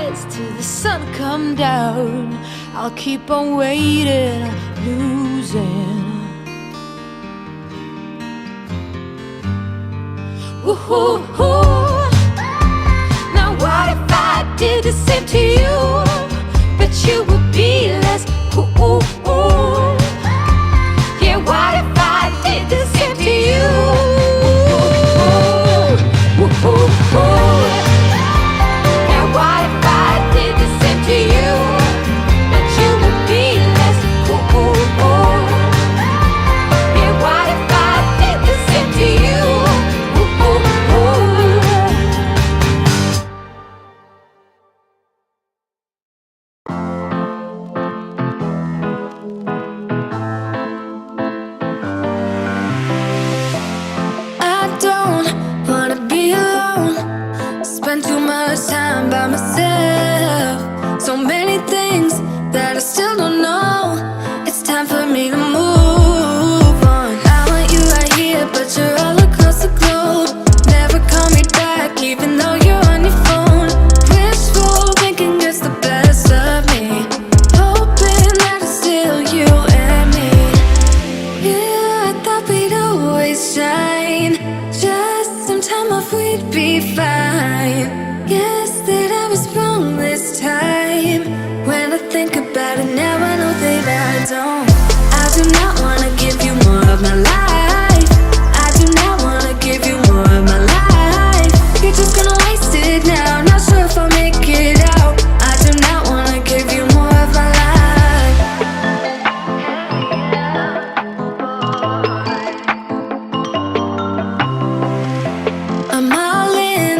nights till the sun come down. I'll keep on waiting, losing. Woo-hoo-hoo. Now what if I did the same to you? Bet you would be less cool. Yeah, what if I did the same to you? Woo-hoo-hoo. Now what if I did the same to you? Bet you would be less cool. Yeah, what if I did the same to you? I don't wanna be alone. Spend too much time by myself. So many things that I still don't know. It's time for me to move on. I want you right here, but you're all across the globe. Never call me back, even though you're on your phone. Wishful thinking gets the best of me. Hoping that it's still you and me. Yeah, I thought we'd always shine. Just some time off, we'd be fine. Guess that I was wrong this time. When I think about it now, I know that I don't. I do not wanna give you more of my life. I do not wanna give you more of my life. You're just gonna waste it now. Not sure if I'll make it out. I do not wanna give you more of my life. I'm all in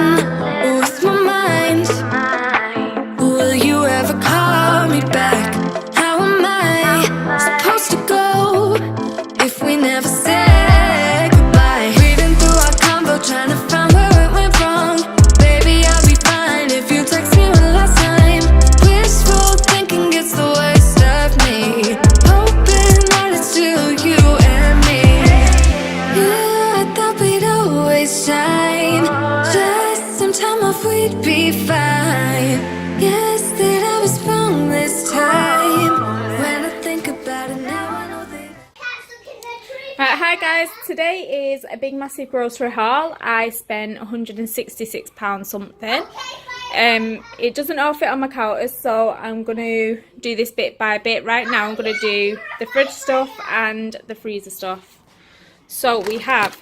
with my mind. Will you ever call me back? How am I supposed to go if we never said goodbye? Reading through our convo, trying to find where it went wrong. Baby, I'll be fine if you text me one last time. Wishful thinking gets the worst of me. Hoping that it's still you and me. Yeah, I thought we'd always shine. Just some time off, we'd be fine. Guess that I was wrong this time. When I think about it now, I know that. Right, hi guys, today is a big massive grocery haul. I spent £166 something. It doesn't all fit on my counters, so I'm going to do this bit by bit. Right now I'm going to do the fridge stuff and the freezer stuff. So we have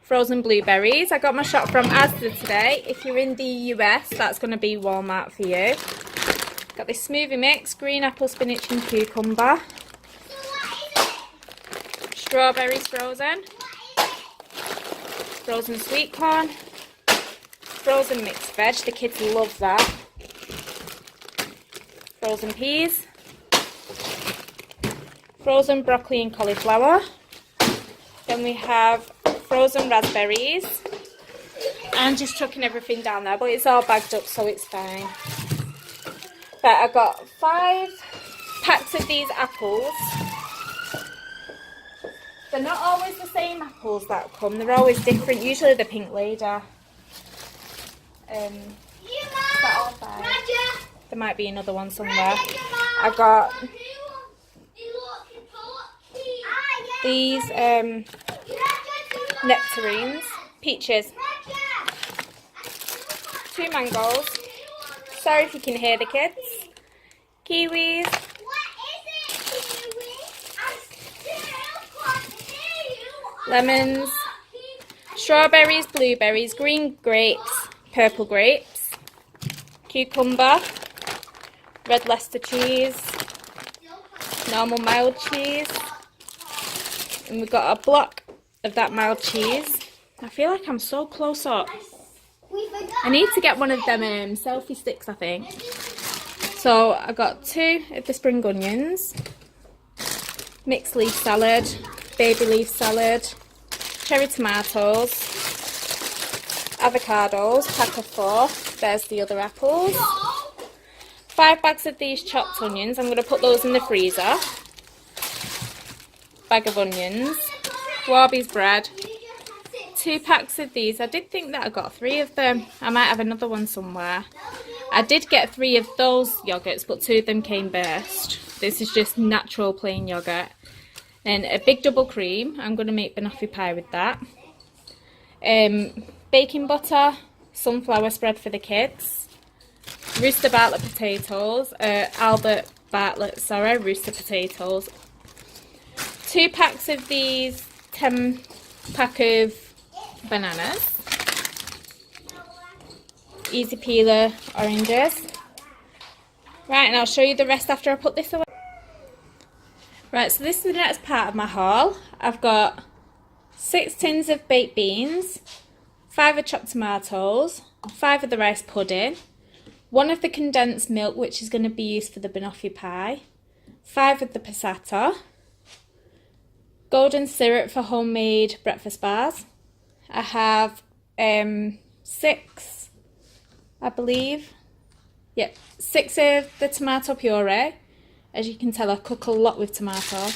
frozen blueberries. I got my shop from Asda today. If you're in the US, that's going to be Walmart for you. Got this smoothie mix, green apple, spinach and cucumber. Strawberries frozen. Frozen sweet corn. Frozen mixed veg, the kids love that. Frozen peas. Frozen broccoli and cauliflower. Then we have frozen raspberries. I'm just chucking everything down there, but it's all bagged up, so it's fine. Right, I got 5 packs of these apples. They're not always the same apples that come, they're always different. Usually the pink lady. Is that all 5? There might be another one somewhere. I got these nectarines, peaches, 2 mangoes, sorry if you can hear the kids, kiwis, lemons, strawberries, blueberries, green grapes, purple grapes, cucumber, red Leicester cheese, normal mild cheese, and we've got a block of that mild cheese. I feel like I'm so close up. I need to get one of them selfie sticks, I think. So I got 2 of the spring onions, mixed leaf salad, baby leaf salad, cherry tomatoes, avocados, pack of 4. There's the other apples. 5 bags of these chopped onions. I'm going to put those in the freezer. Bag of onions. Warby's bread. 2 packs of these. I did think that I got 3 of them. I might have another one somewhere. I did get 3 of those yogurts, but 2 of them came burst. This is just natural plain yogurt. And a big double cream. I'm going to make banoffee pie with that. Baking butter, sunflower spread for the kids. Rooster Bartlett potatoes, Albert Bartlett, sorry, rooster potatoes. 2 packs of these 10 pack of bananas. Easy peeler oranges. Right, and I'll show you the rest after I put this away. Right, so this is the next part of my haul. I've got 6 tins of baked beans, 5 of chopped tomatoes, 5 of the rice pudding, 1 of the condensed milk, which is going to be used for the banoffee pie, 5 of the passata, golden syrup for homemade breakfast bars. I have 6, I believe. Yep, 6 of the tomato puree. As you can tell, I cook a lot with tomato.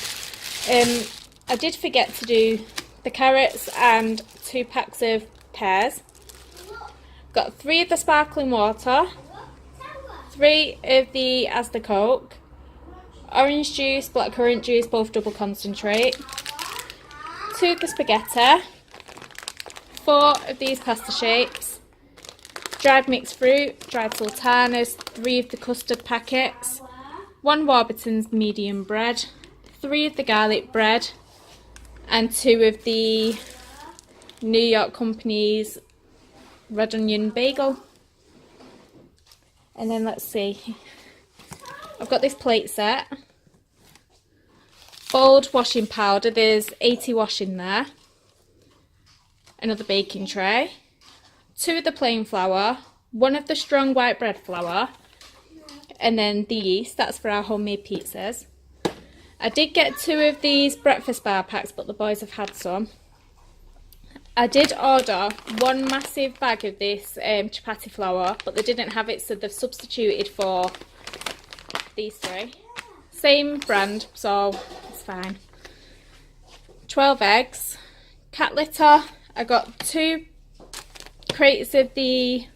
I did forget to do the carrots and 2 packs of pears. Got 3 of the sparkling water, 3 of the Asda Coke, orange juice, blackcurrant juice, both double concentrate, 2 of the spaghetti, 4 of these pasta shapes, dried mixed fruit, dried sultanas, 3 of the custard packets, 1 Warburton's medium bread, 3 of the garlic bread, and 2 of the New York Company's red onion bagel. And then let's see, I've got this plate set. Bold washing powder, there's 80 wash in there. Another baking tray. 2 of the plain flour, 1 of the strong white bread flour, and then the yeast, that's for our homemade pizzas. I did get 2 of these breakfast bar packs, but the boys have had some. I did order 1 massive bag of this chapati flour, but they didn't have it, so they've substituted for these 3. Same brand, so it's fine. 12 eggs. Cat litter, I got 2 crates of the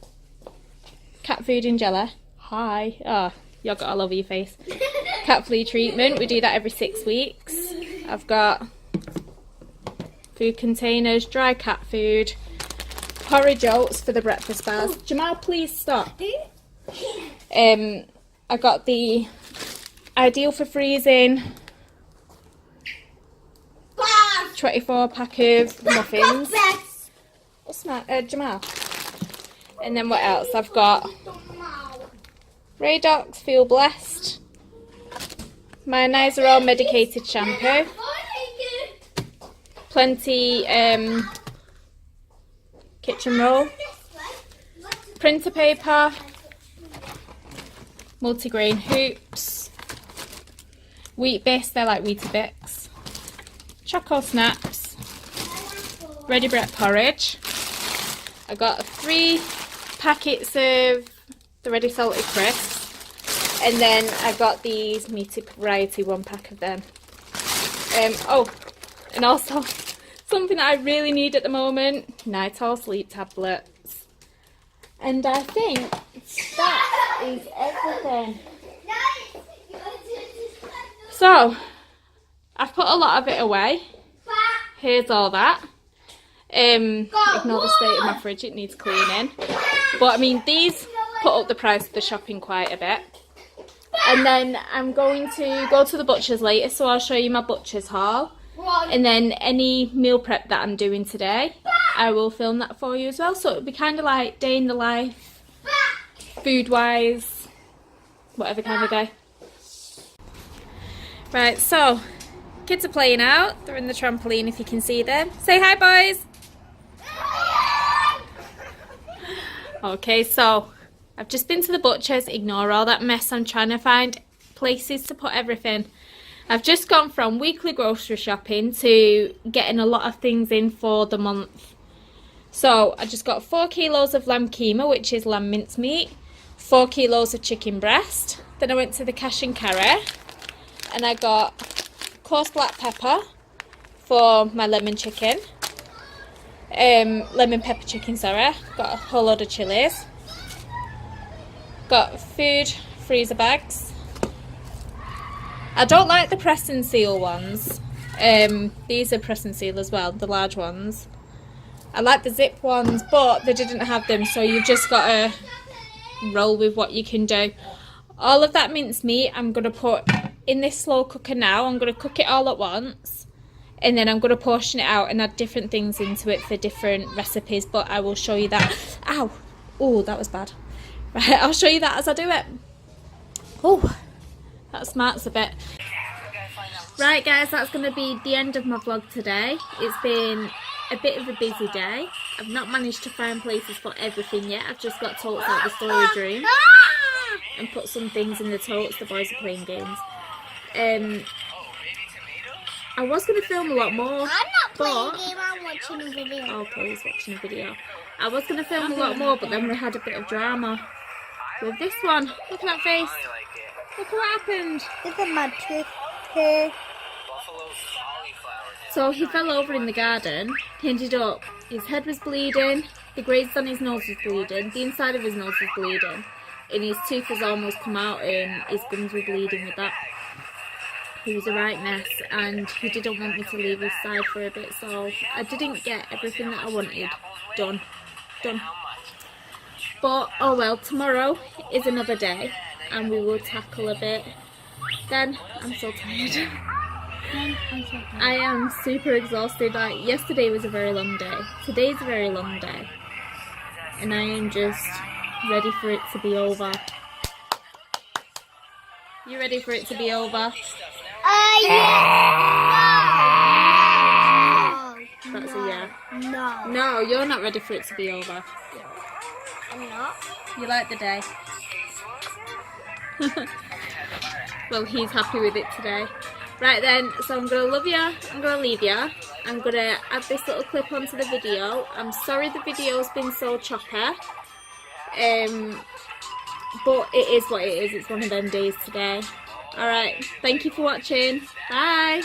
cat food and jelly. Hi. Oh, yogurt all over your face. Cat flea treatment. We do that every 6 weeks. I've got food containers, dry cat food, porridge oats for the breakfast bars. Jamal, please stop. I got the Ideal for freezing 24 pack of muffins. What's that, Jamal? And then what else? I've got Radox Feel Blessed, my Nizoral medicated shampoo, plenty kitchen roll, printer paper, multigrain hoops, wheat bix, they're like Weetabix, Choco Snaps, ready bread porridge. I got 3 packets of the ready salted crisps, and then I got these meaty variety 1 pack of them. Oh, and also something that I really need at the moment, Nytol sleep tablets. And I think that is everything. So I've put a lot of it away. Here's all that. Ignore the state of my fridge, it needs cleaning. But I mean, these put up the price of the shopping quite a bit. And then I'm going to go to the butcher's later, so I'll show you my butcher's haul. And then any meal prep that I'm doing today, I will film that for you as well. So it'll be kind of like day in the life, food wise, whatever kind of day. Right, so kids are playing out. They're in the trampoline if you can see them. Say hi, boys. Okay, so I've just been to the butcher's. Ignore all that mess. I'm trying to find places to put everything. I've just gone from weekly grocery shopping to getting a lot of things in for the month. So I just got 4 kilos of lamb keema, which is lamb mincemeat, 4 kilos of chicken breast. Then I went to the cash and carry and I got coarse black pepper for my lemon chicken. Lemon pepper chicken, sorry. Got a whole load of chilies. got food freezer bags. I don't like the press and seal ones. These are press and seal as well, the large ones. I like the zip ones, but they didn't have them, so you've just got to roll with what you can do. All of that minced meat I'm going to put in this slow cooker now. I'm going to cook it all at once, and then I'm going to portion it out and add different things into it for different recipes, but I will show you that. Ow! Oh, that was bad. Right, I'll show you that as I do it. Oh, that smarts a bit. Right guys, that's going to be the end of my vlog today. It's been a bit of a busy day. I've not managed to find places for everything yet. I've just got totes out the storage room and put some things in the totes. The boys are playing games. I was going to film a lot more. I'm not playing a game, I'm watching a video. Oh, please, watching a video. I was going to film a lot more, but then we had a bit of drama with this one. Look at that face. Look at what happened. Look at my tooth here. So he fell over in the garden. He ended up, his head was bleeding, the grazes on his nose was bleeding, the inside of his nose was bleeding, and his tooth has almost come out and his gums were bleeding with that. He was a right mess, and he didn't want me to leave his side for a bit, so I didn't get everything that I wanted done. But oh well, tomorrow is another day and we will tackle a bit. Then I'm so tired. I am super exhausted. Like, yesterday was a very long day. Today's a very long day. And I am just ready for it to be over. You ready for it to be over? Yeah. That's a yeah. No. No, you're not ready for it to be over. I'm not. You like the day? Well, he's happy with it today. Right then, so I'm going to love you, I'm going to leave you. I'm going to add this little clip onto the video. I'm sorry the video's been so choppy. But it is what it is. It's one of them days today. Alright, thank you for watching. Bye.